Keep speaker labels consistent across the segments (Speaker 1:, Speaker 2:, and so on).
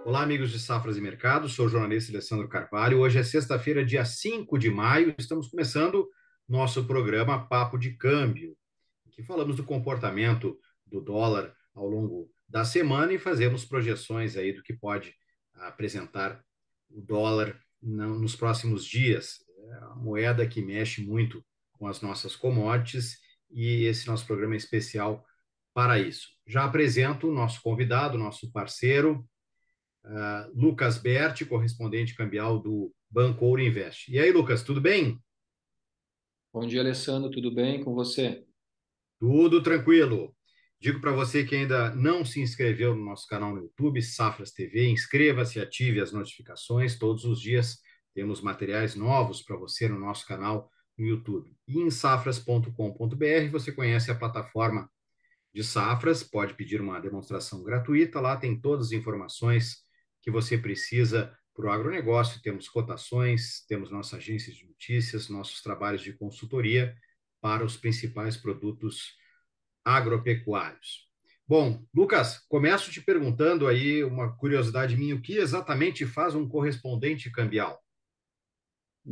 Speaker 1: Olá, amigos de Safras e Mercados, sou o jornalista Alessandro Carvalho. Hoje é sexta-feira, dia 5 de maio, estamos começando nosso programa Papo de Câmbio, em que falamos do comportamento do dólar ao longo da semana e fazemos projeções aí do que pode apresentar o dólar nos próximos dias. É a moeda que mexe muito com as nossas commodities e esse nosso programa é especial para isso. Já apresento o nosso convidado, nosso parceiro, Lucas Berti, correspondente cambial do Banco Ouro Invest. E aí, Lucas, tudo bem?
Speaker 2: Bom dia, Alessandro, tudo bem com você?
Speaker 1: Tudo tranquilo. Digo para você que ainda não se inscreveu no nosso canal no YouTube, Safras TV, inscreva-se, ative as notificações. Todos os dias temos materiais novos para você no nosso canal no YouTube. E em safras.com.br você conhece a plataforma de safras, pode pedir uma demonstração gratuita. Lá tem todas as informações que você precisa para o agronegócio. Temos cotações, temos nossa agência de notícias, nossos trabalhos de consultoria para os principais produtos agropecuários. Bom, Lucas, começo te perguntando aí uma curiosidade minha: o que exatamente faz um correspondente cambial?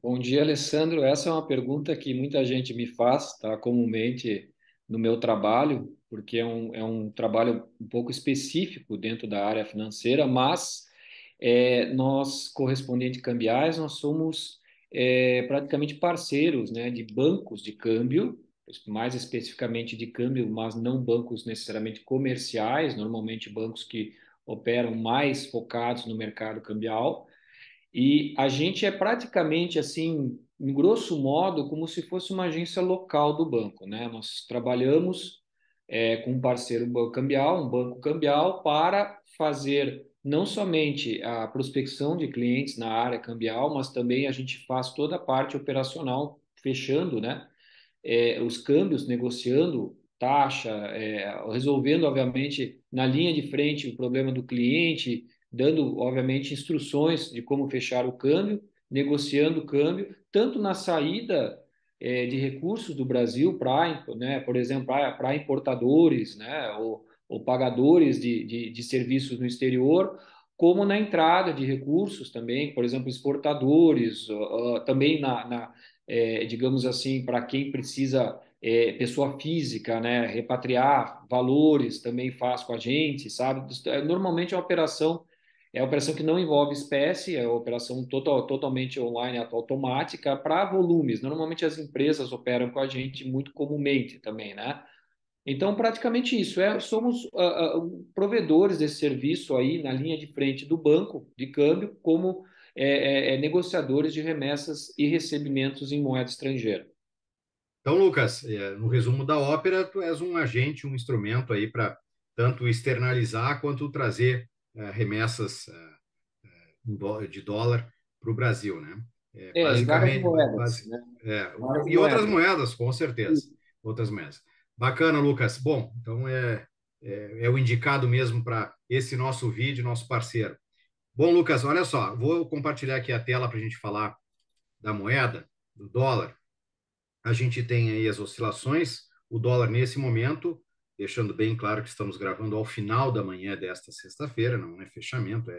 Speaker 2: Bom dia, Alessandro. Essa é uma pergunta que muita gente me faz, tá? Comumente no meu trabalho, porque é um trabalho um pouco específico dentro da área financeira, mas nós, correspondentes cambiais, nós somos praticamente parceiros, né, de bancos de câmbio, mais especificamente de câmbio, mas não bancos necessariamente comerciais, normalmente bancos que operam mais focados no mercado cambial. E a gente é praticamente assim, em grosso modo, como se fosse uma agência local do banco, né? Nós trabalhamos com um parceiro cambial, um banco cambial, para fazer não somente a prospecção de clientes na área cambial, mas também a gente faz toda a parte operacional, fechando, né? Os câmbios, negociando taxa, resolvendo, obviamente, na linha de frente o problema do cliente, dando, obviamente, instruções de como fechar o câmbio, negociando o câmbio, tanto na saída de recursos do Brasil para, né, por exemplo, para importadores, né, ou pagadores de serviços no exterior, como na entrada de recursos também, por exemplo, exportadores, também digamos assim, para quem precisa, pessoa física, né, repatriar valores, também faz com a gente, sabe? Normalmente é uma operação que não envolve espécie, é uma operação totalmente online, automática, para volumes. Normalmente as empresas operam com a gente muito comumente também, né? Então, praticamente isso. Somos provedores desse serviço aí na linha de frente do banco de câmbio, como negociadores de remessas e recebimentos em moeda estrangeira.
Speaker 1: Então, Lucas, no resumo da ópera, tu és um agente, um instrumento aí para tanto externalizar quanto trazer remessas de dólar para o Brasil, né?
Speaker 2: Em várias
Speaker 1: Basicamente,
Speaker 2: moedas, né? Várias
Speaker 1: e outras
Speaker 2: moedas.
Speaker 1: moedas, com certeza, outras moedas. Bacana, Lucas. Bom, então é o indicado mesmo para esse nosso vídeo, nosso parceiro. Bom, Lucas, olha só, vou compartilhar aqui a tela para a gente falar da moeda, do dólar. A gente tem aí as oscilações, o dólar nesse momento, deixando bem claro que estamos gravando ao final da manhã desta sexta-feira, não é fechamento,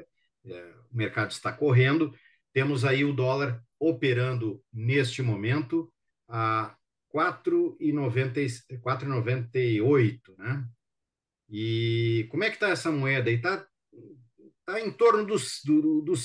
Speaker 1: o mercado está correndo. Temos aí o dólar operando neste momento a 4,98, né? E como é que está essa moeda aí? Está em torno dos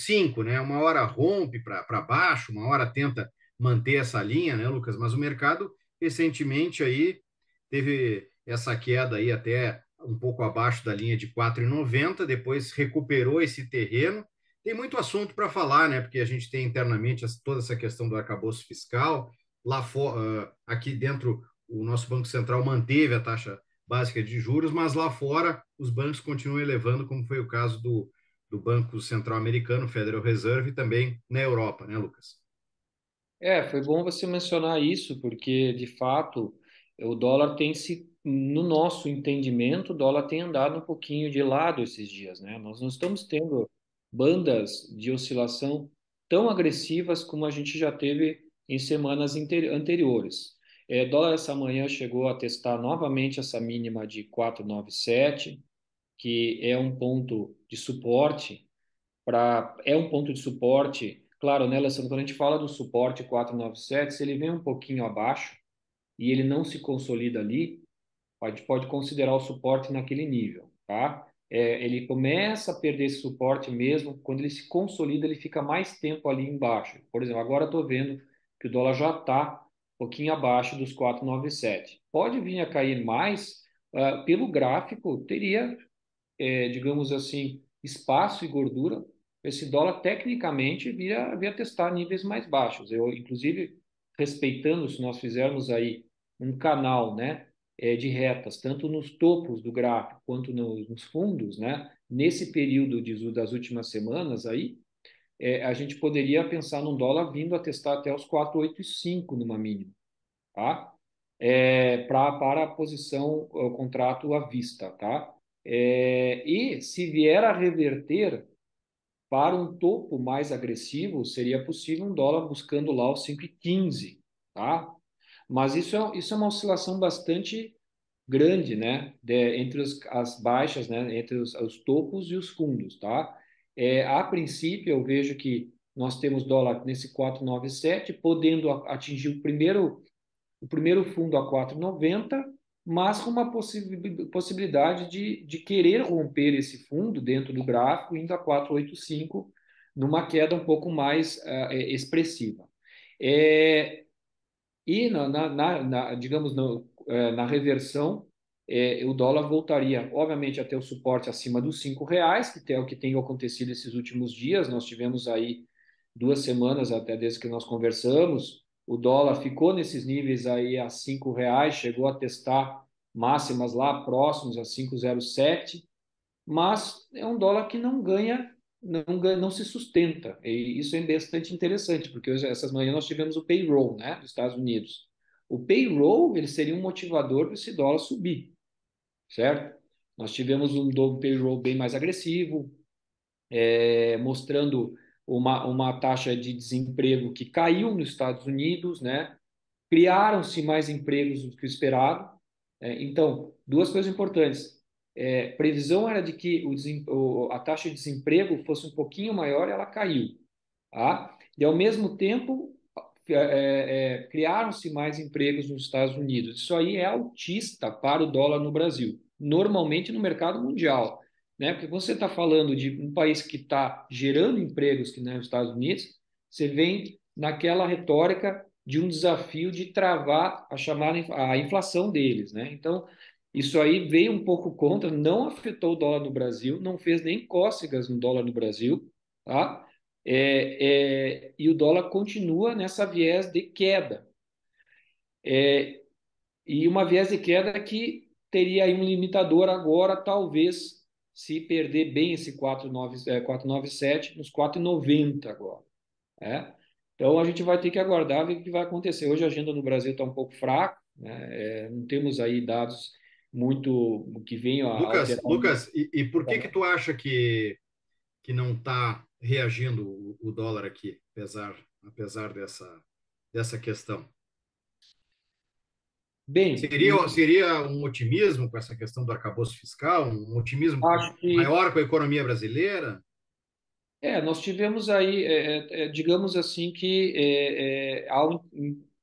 Speaker 1: 5, né? Uma hora rompe para baixo, uma hora tenta manter essa linha, né, Lucas? Mas o mercado recentemente aí teve essa queda aí até um pouco abaixo da linha de 4,90, depois recuperou esse terreno. Tem muito assunto para falar, né? Porque a gente tem internamente toda essa questão do arcabouço fiscal. Lá fora, aqui dentro, o nosso Banco Central manteve a taxa básica de juros, mas lá fora os bancos continuam elevando, como foi o caso do Banco Central Americano, Federal Reserve, e também na Europa, né, Lucas?
Speaker 2: Foi bom você mencionar isso, porque de fato o dólar tem se, no nosso entendimento, o dólar tem andado um pouquinho de lado esses dias, né? Nós não estamos tendo bandas de oscilação tão agressivas como a gente já teve em semanas anteriores. Dólar essa manhã chegou a testar novamente essa mínima de 4,97, que é um ponto de suporte, é um ponto de suporte. Claro, né, Alessandro, quando a gente fala do suporte 497, se ele vem um pouquinho abaixo e ele não se consolida ali, a gente pode considerar o suporte naquele nível, tá? Ele começa a perder esse suporte mesmo, quando ele se consolida, ele fica mais tempo ali embaixo. Por exemplo, agora estou vendo que o dólar já está um pouquinho abaixo dos 4,97. Pode vir a cair mais, pelo gráfico, teria, digamos assim, espaço e gordura. Esse dólar, tecnicamente, via testar níveis mais baixos. Eu, inclusive, respeitando, se nós fizermos aí um canal, né, de retas, tanto nos topos do gráfico quanto nos fundos, né, nesse período das últimas semanas aí, a gente poderia pensar num dólar vindo a testar até os 4,85 numa mínima, tá? Para a posição, o contrato à vista, tá? E se vier a reverter para um topo mais agressivo, seria possível um dólar buscando lá os 5,15, tá? Mas isso é uma oscilação bastante grande, né? Entre as baixas, né? Entre os topos e os fundos, tá? A princípio, eu vejo que nós temos dólar nesse 4,97, podendo atingir o primeiro fundo a 4,90, mas com uma possibilidade de querer romper esse fundo dentro do gráfico, indo a 4,85, numa queda um pouco mais expressiva. É, e, digamos, na reversão, o dólar voltaria, obviamente, a ter o suporte acima dos R$ 5, que é o que tem acontecido esses últimos dias. Nós tivemos aí 2 semanas, até desde que nós conversamos, o dólar ficou nesses níveis aí a R$ 5, chegou a testar máximas lá próximos a 5,07, mas é um dólar que não se sustenta. E isso é bastante interessante, porque hoje, essas manhãs nós tivemos o payroll, né, dos Estados Unidos. O payroll, ele seria um motivador para esse dólar subir, certo? Nós tivemos um payroll bem mais agressivo, mostrando uma taxa de desemprego que caiu nos Estados Unidos, né? Criaram-se mais empregos do que o esperado. Então, duas coisas importantes. Previsão era de que a taxa de desemprego fosse um pouquinho maior, e ela caiu. Tá? E, ao mesmo tempo, criaram-se mais empregos nos Estados Unidos. Isso aí é altista para o dólar no Brasil, normalmente no mercado mundial. Né? Porque quando você está falando de um país que está gerando empregos, que não é os Estados Unidos, você vem naquela retórica de um desafio de travar a chamada a inflação deles. Né? Então, isso aí veio um pouco contra, não afetou o dólar no Brasil, não fez nem cócegas no dólar no Brasil, tá? E o dólar continua nessa viés de queda. E uma viés de queda que teria aí um limitador agora, talvez, se perder bem esse 4,97 nos 4,90 agora. Né? Então a gente vai ter que aguardar ver o que vai acontecer. Hoje a agenda no Brasil está um pouco fraca, né? Não temos aí dados muito que venham a
Speaker 1: Lucas,
Speaker 2: alterar.
Speaker 1: Lucas, e por que tu acha que não está reagindo o dólar aqui, apesar dessa questão?
Speaker 2: Bem,
Speaker 1: Seria um otimismo com essa questão do arcabouço fiscal, um otimismo
Speaker 2: acho que
Speaker 1: maior com a economia brasileira?
Speaker 2: nós tivemos aí, digamos assim, que há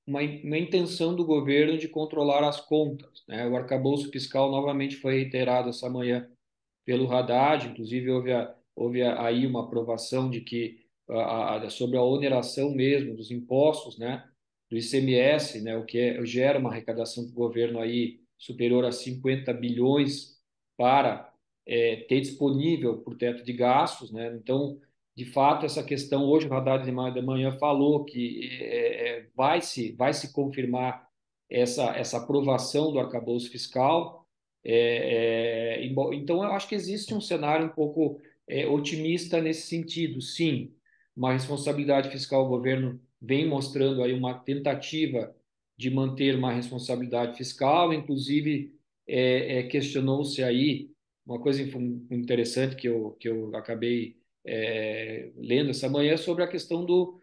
Speaker 2: uma intenção do governo de controlar as contas, né? O arcabouço fiscal novamente foi reiterado essa manhã pelo Haddad, inclusive aí uma aprovação de que sobre a oneração mesmo dos impostos, né, do ICMS, né, o que gera uma arrecadação do governo aí superior a 50 bilhões para ter disponível por teto de gastos, né? Então, de fato, essa questão hoje o Haddad de manhã falou que vai se confirmar essa aprovação do arcabouço fiscal. Então, eu acho que existe um cenário um pouco otimista nesse sentido. Sim, uma responsabilidade fiscal, o governo vem mostrando aí uma tentativa de manter uma responsabilidade fiscal, inclusive questionou-se aí uma coisa interessante que eu acabei lendo essa manhã sobre a questão o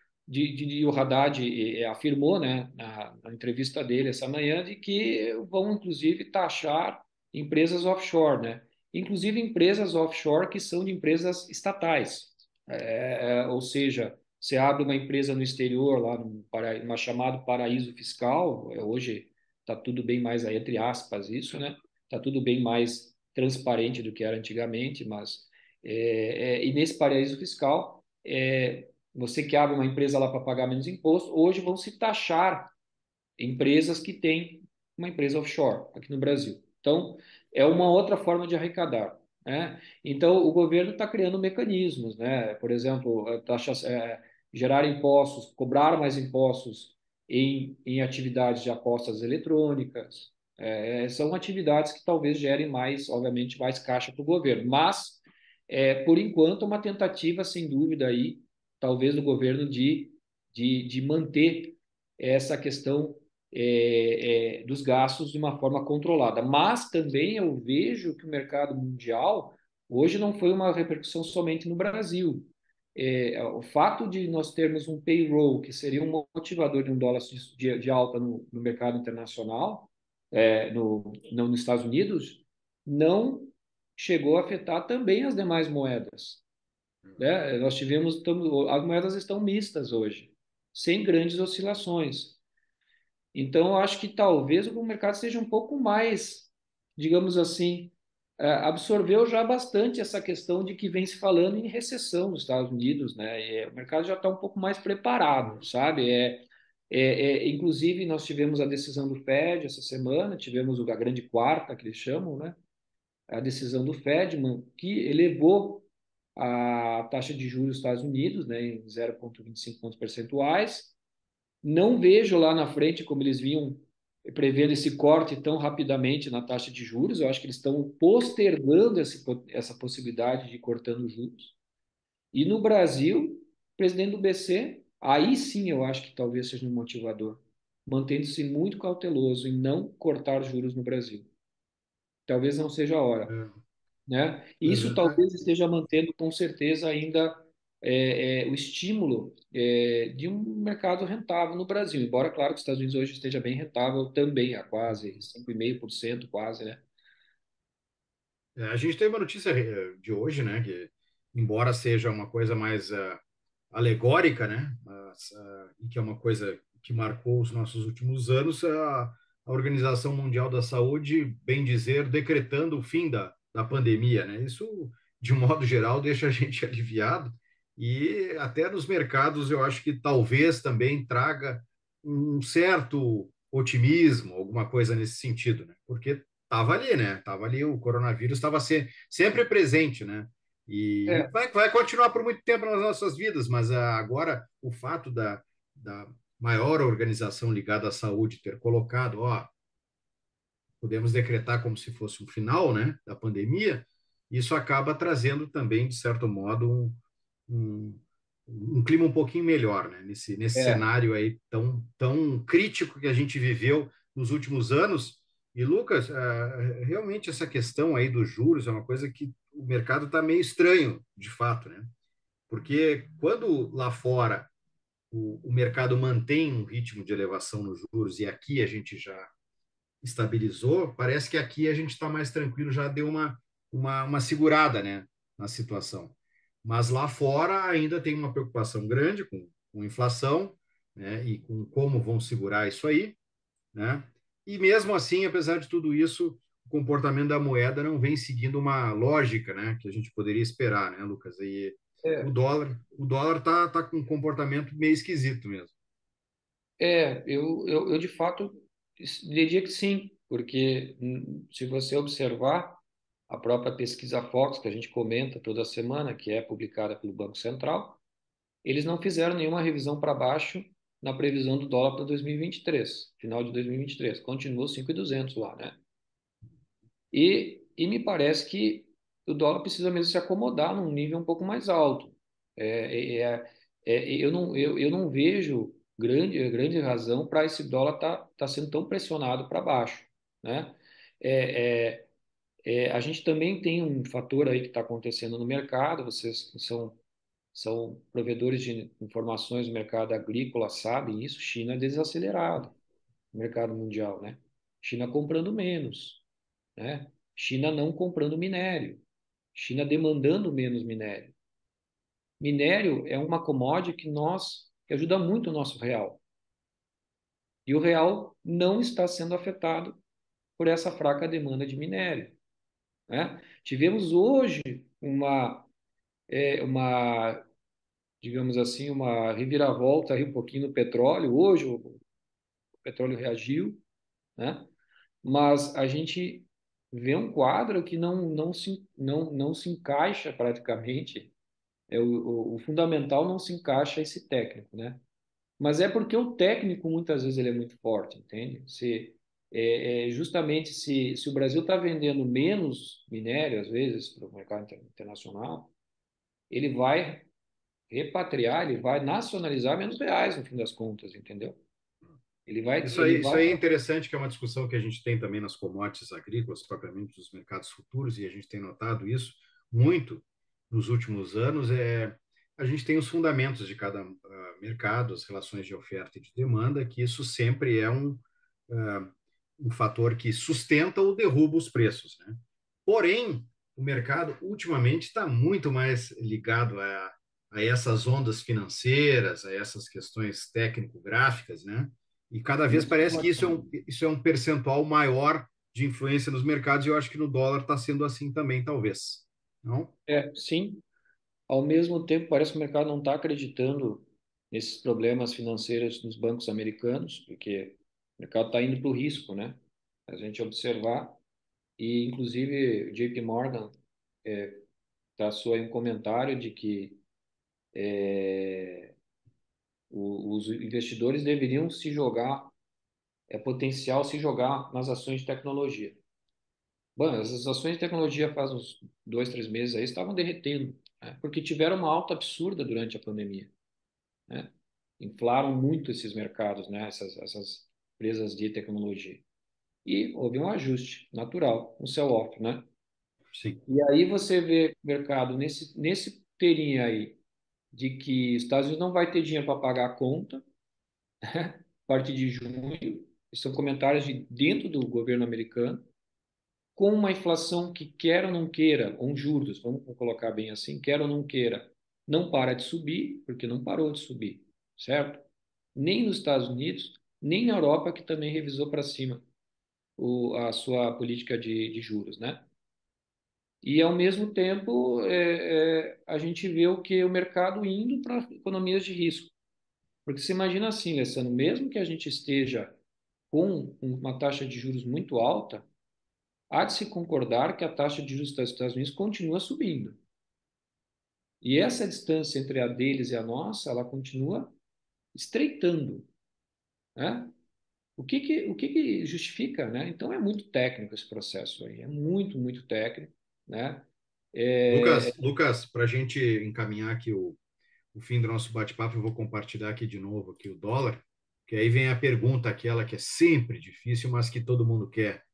Speaker 2: Haddad afirmou, né, na entrevista dele essa manhã, de que vão inclusive taxar empresas offshore, né? Inclusive empresas offshore que são de empresas estatais, Ou seja, você abre uma empresa no exterior, lá uma chamado paraíso fiscal, hoje está tudo bem mais, aí, entre aspas, isso, né? Está tudo bem mais transparente do que era antigamente, mas e nesse paraíso fiscal, você que abre uma empresa lá para pagar menos imposto, hoje vão se taxar empresas que têm uma empresa offshore aqui no Brasil. Então, é uma outra forma de arrecadar, né? Então, o governo está criando mecanismos, né? Por exemplo, gerar impostos, cobrar mais impostos em atividades de apostas eletrônicas. São atividades que talvez gerem mais, obviamente, mais caixa para o governo. Mas, por enquanto, uma tentativa, sem dúvida, aí, talvez do governo de manter essa questão dos gastos de uma forma controlada. Mas também eu vejo que o mercado mundial hoje não foi uma repercussão somente no Brasil. O fato de nós termos um payroll, que seria um motivador de um dólar de alta no mercado internacional, nos Estados Unidos, não chegou a afetar também as demais moedas. Né? As moedas estão mistas hoje, sem grandes oscilações. Então, eu acho que talvez o mercado seja um pouco mais, digamos assim, absorveu já bastante essa questão de que vem se falando em recessão nos Estados Unidos, né? O mercado já está um pouco mais preparado, sabe? Inclusive, nós tivemos a decisão do Fed essa semana, tivemos a grande quarta, que eles chamam, né? A decisão do Fed, que elevou a taxa de juros dos Estados Unidos, né, em 0,25 pontos percentuais. Não vejo lá na frente como eles vinham prevendo esse corte tão rapidamente na taxa de juros. Eu acho que eles estão postergando essa possibilidade de ir cortando juros. E no Brasil, o presidente do BC, aí sim eu acho que talvez seja um motivador, mantendo-se muito cauteloso em não cortar juros no Brasil. Talvez não seja a hora,
Speaker 1: É,
Speaker 2: né? E
Speaker 1: é
Speaker 2: isso
Speaker 1: verdade.
Speaker 2: talvez esteja mantendo com certeza ainda o estímulo de um mercado rentável no Brasil, embora, claro, que os Estados Unidos hoje esteja bem rentável também, a quase 5,5% quase, né?
Speaker 1: A gente teve uma notícia de hoje, né, que embora seja uma coisa mais alegórica, né, mas, e que é uma coisa que marcou os nossos últimos anos, a Organização Mundial da Saúde, bem dizer, decretando o fim da pandemia, né? Isso, de um modo geral, deixa a gente aliviado e até nos mercados eu acho que talvez também traga um certo otimismo, alguma coisa nesse sentido, né? Porque estava ali, né? Estava ali, o coronavírus estava sempre presente, né? E
Speaker 2: É,
Speaker 1: vai continuar por muito tempo nas nossas vidas, mas agora o fato da maior organização ligada à saúde ter colocado, ó, podemos decretar como se fosse um final, né, da pandemia, isso acaba trazendo também, de certo modo, um, um clima um pouquinho melhor, né, nesse
Speaker 2: é,
Speaker 1: cenário aí tão crítico que a gente viveu nos últimos anos. E, Lucas, realmente essa questão aí dos juros é uma coisa que o mercado está meio estranho, de fato, né? Porque quando lá fora o mercado mantém um ritmo de elevação nos juros e aqui a gente já estabilizou, parece que aqui a gente está mais tranquilo, já deu uma segurada, né, na situação. Mas lá fora ainda tem uma preocupação grande com inflação, né, e com como vão segurar isso aí, né? E mesmo assim, apesar de tudo isso, o comportamento da moeda não vem seguindo uma lógica, né, que a gente poderia esperar, né, Lucas? E
Speaker 2: é,
Speaker 1: o dólar tá com um comportamento meio esquisito mesmo.
Speaker 2: eu de fato diria que sim, porque se você observar a própria pesquisa Fox, que a gente comenta toda semana, que é publicada pelo Banco Central, eles não fizeram nenhuma revisão para baixo na previsão do dólar para 2023, final de 2023. Continuou 5,200 lá, né? E me parece que o dólar precisa mesmo se acomodar num nível um pouco mais alto. Eu não vejo grande razão para esse dólar tá sendo tão pressionado para baixo, né? É, a gente também tem um fator aí que está acontecendo no mercado, vocês que são provedores de informações do mercado agrícola, sabem isso. China é desacelerado no mercado mundial, né? China comprando menos, né? China não comprando minério, China demandando menos minério. Minério é uma commodity que ajuda muito o nosso real. E o real não está sendo afetado por essa fraca demanda de minério, né? Tivemos hoje uma, digamos assim, uma reviravolta aí um pouquinho no petróleo. Hoje o petróleo reagiu, né? Mas a gente vê um quadro que não se encaixa praticamente, o fundamental não se encaixa esse técnico, né? Mas é porque o técnico muitas vezes ele é muito forte, entende? Justamente se o Brasil está vendendo menos minério, às vezes, para o mercado internacional, ele vai repatriar, ele vai nacionalizar menos reais, no fim das contas, entendeu? Ele
Speaker 1: Isso
Speaker 2: vai.
Speaker 1: aí é interessante, que é uma discussão que a gente tem também nas commodities agrícolas, propriamente dos mercados futuros, e a gente tem notado isso muito nos últimos anos. A gente tem os fundamentos de cada mercado, as relações de oferta e de demanda, que isso sempre é um fator que sustenta ou derruba os preços, né? Porém, o mercado ultimamente está muito mais ligado a essas ondas financeiras, a essas questões técnico-gráficas, né? E cada vez
Speaker 2: Isso,
Speaker 1: parece que isso é um percentual maior de influência nos mercados, e eu acho que no dólar está sendo assim também, talvez. Não?
Speaker 2: sim. Ao mesmo tempo, parece que o mercado não está acreditando nesses problemas financeiros nos bancos americanos, porque o mercado está indo para o risco, né? A gente observar, e inclusive o JP Morgan traçou aí um comentário de que os investidores deveriam se jogar, é potencial se jogar nas ações de tecnologia. Bom, as ações de tecnologia faz uns 2, 3 meses aí estavam derretendo, né? Porque tiveram uma alta absurda durante a pandemia, né? Inflaram muito esses mercados, né? Essas empresas de tecnologia. E houve um ajuste natural, um sell-off, né?
Speaker 1: Sim.
Speaker 2: E aí você vê o mercado nesse teria aí de que os Estados Unidos não vai ter dinheiro para pagar a conta a partir de junho. São comentários de dentro do governo americano, com uma inflação que quer ou não queira, ou juros, vamos colocar bem assim, quer ou não queira, não para de subir, porque não parou de subir, certo? Nem nos Estados Unidos, nem na Europa, que também revisou para cima a sua política de juros, né? E, ao mesmo tempo, a gente vê o mercado indo para economias de risco. Porque você imagina assim, Alessandro, mesmo que a gente esteja com uma taxa de juros muito alta, há de se concordar que a taxa de juros dos Estados Unidos continua subindo. E essa distância entre a deles e a nossa, ela continua estreitando, né? O que que justifica, né? Então é muito técnico esse processo aí, é muito, muito técnico, né? É,
Speaker 1: Lucas, para a gente encaminhar aqui o fim do nosso bate-papo, eu vou compartilhar aqui de novo aqui o dólar, que aí vem a pergunta, aquela que é sempre difícil, mas que todo mundo quer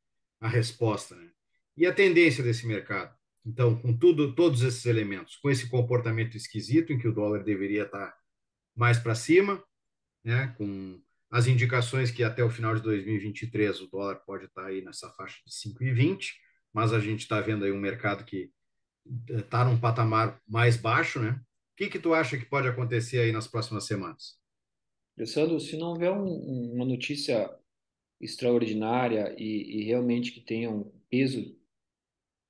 Speaker 1: a resposta, né? E a tendência desse mercado? Então, com todos esses elementos, com esse comportamento esquisito em que o dólar deveria estar mais para cima, né? Com as indicações que até o final de 2023 o dólar pode estar aí nessa faixa de 5,20, mas a gente está vendo aí um mercado que está num patamar mais baixo, né? O que que tu acha que pode acontecer aí nas próximas semanas?
Speaker 2: Alessandro, se não houver uma notícia extraordinária e realmente que tenha um peso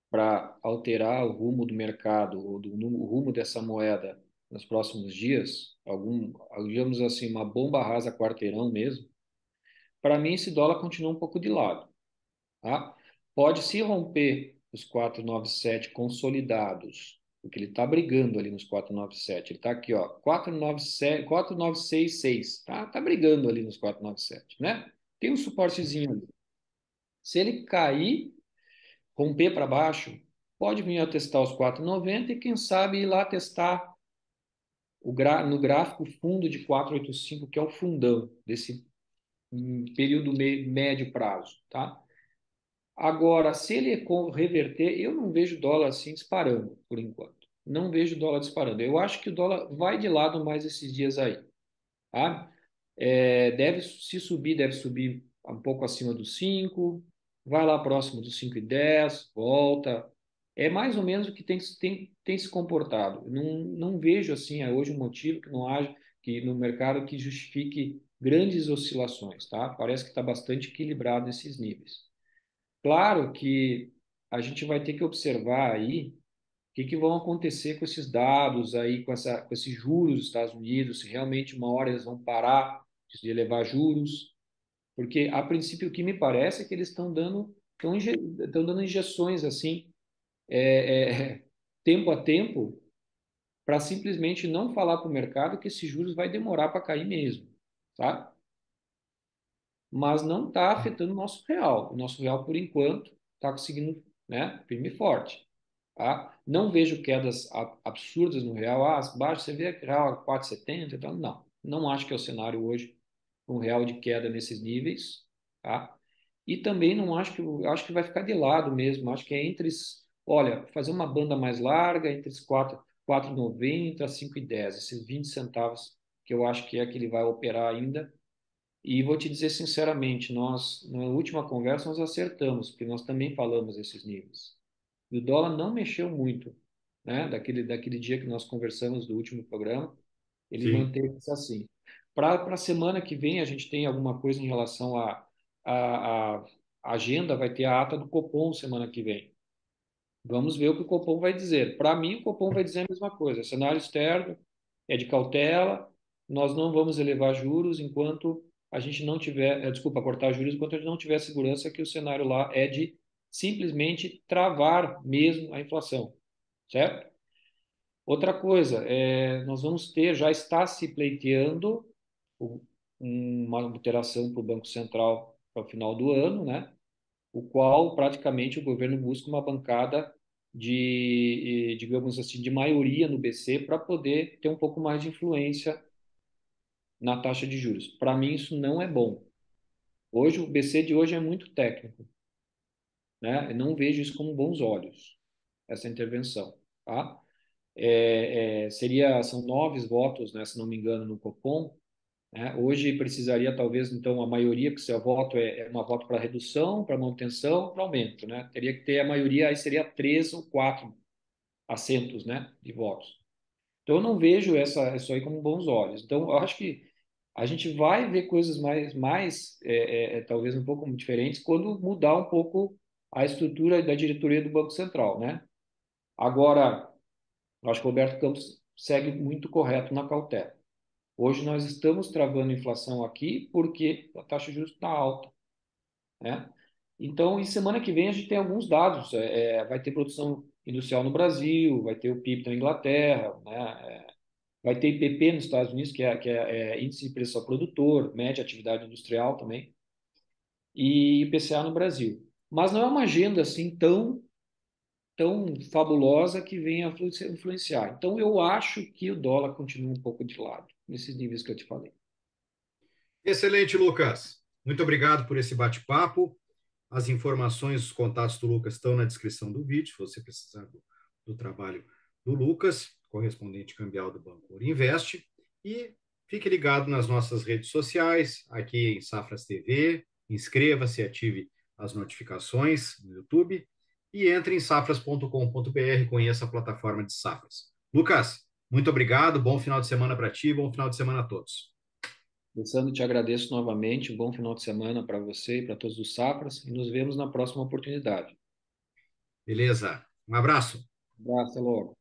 Speaker 2: para alterar o rumo do mercado, ou o rumo dessa moeda nos próximos dias, digamos assim, uma bomba rasa quarteirão mesmo, para mim esse dólar continua um pouco de lado, tá? Pode se romper os 497 consolidados, porque ele está brigando ali nos 497. Ele está aqui, ó, 497, 4966, tá? Tá brigando ali nos 497, né? Tem um suportezinho ali. Se ele cair, romper para baixo, pode vir a testar os 490 e quem sabe ir lá testar no gráfico fundo de 485, que é o fundão desse período médio prazo, tá? Agora, se ele reverter, eu não vejo dólar assim disparando, por enquanto. Não vejo dólar disparando. Eu acho que o dólar vai de lado mais esses dias aí, tá? Se subir, deve subir um pouco acima dos 5, vai lá próximo dos 5,10, volta. é mais ou menos o que tem se comportado. Não vejo assim hoje um motivo que não haja que no mercado que justifique grandes oscilações, tá? Parece que está bastante equilibrado esses níveis. Claro que a gente vai ter que observar aí o que vão acontecer com esses dados aí, com esses juros dos Estados Unidos, se realmente uma hora eles vão parar de elevar juros, porque a princípio o que me parece é que eles estão dando injeções assim, tempo a tempo, para simplesmente não falar para o mercado que esses juros vai demorar para cair mesmo, sabe? Mas não está afetando o nosso real. O nosso real, por enquanto, está conseguindo, né, firme e forte. Tá? Não vejo quedas absurdas no real. Ah, baixo, você vê real a 4,70 e tal. Não, não acho que é o cenário hoje, um real de queda nesses níveis. Tá? E também não acho acho que vai ficar de lado mesmo. Acho que é olha, fazer uma banda mais larga, entre os 4,90 a 5,10, esses 20 centavos que eu acho que é que ele vai operar ainda. E vou te dizer sinceramente, nós, na última conversa, nós acertamos, porque nós também falamos esses níveis. E o dólar não mexeu muito, né? Daquele dia que nós conversamos do último programa, ele
Speaker 1: Sim.
Speaker 2: manteve-se assim. Para a semana que vem, a gente tem alguma coisa em relação à agenda, vai ter a ata do Copom semana que vem. Vamos ver o que o Copom vai dizer. Para mim, o Copom vai dizer a mesma coisa. Cenário externo é de cautela, nós não vamos elevar juros enquanto a gente não tiver, desculpa, cortar juros enquanto a gente não tiver segurança que o cenário lá é de simplesmente travar mesmo a inflação, certo? Outra coisa, nós vamos ter, já está se pleiteando o- uma alteração para o Banco Central para o final do ano, né? O qual praticamente o governo busca uma bancada digamos assim, de maioria no BC para poder ter um pouco mais de influência na taxa de juros. Para mim, isso não é bom. Hoje, o BC de hoje é muito técnico, né? Eu não vejo isso com bons olhos, essa intervenção, tá? São 9 votos, né, se não me engano, no Copom, né? Hoje precisaria, talvez, então, a maioria, porque seu voto é uma voto para redução, para manutenção, para aumento, né? Teria que ter a maioria, aí seria 3 ou 4 assentos, né, de votos. Então, eu não vejo isso aí com bons olhos. Então, eu acho que a gente vai ver coisas talvez um pouco diferentes quando mudar um pouco a estrutura da diretoria do Banco Central, né? Agora, eu acho que o Roberto Campos segue muito correto na cautela. Hoje nós estamos travando a inflação aqui porque a taxa de juros está alta, né? Então, em semana que vem a gente tem alguns dados. Vai ter produção industrial no Brasil, vai ter o PIB da Inglaterra, né? Vai ter IPP nos Estados Unidos, que é Índice de Preço ao Produtor, mede a atividade industrial também, e IPCA no Brasil. Mas não é uma agenda assim tão fabulosa que venha a influenciar. Então, eu acho que o dólar continua um pouco de lado, nesses níveis que eu te falei.
Speaker 1: Excelente, Lucas. Muito obrigado por esse bate-papo. As informações, os contatos do Lucas estão na descrição do vídeo, se você precisar do trabalho do Lucas, correspondente cambial do Banco Orinvest. E fique ligado nas nossas redes sociais, aqui em Safras TV. Inscreva-se, ative as notificações no YouTube e entre em safras.com.br e conheça a plataforma de Safras. Lucas, muito obrigado, bom final de semana para ti, bom final de semana a todos.
Speaker 2: Alessandro, te agradeço novamente. Um bom final de semana para você e para todos os Safras e nos vemos na próxima oportunidade.
Speaker 1: Beleza? Um abraço.
Speaker 2: Um abraço, até logo.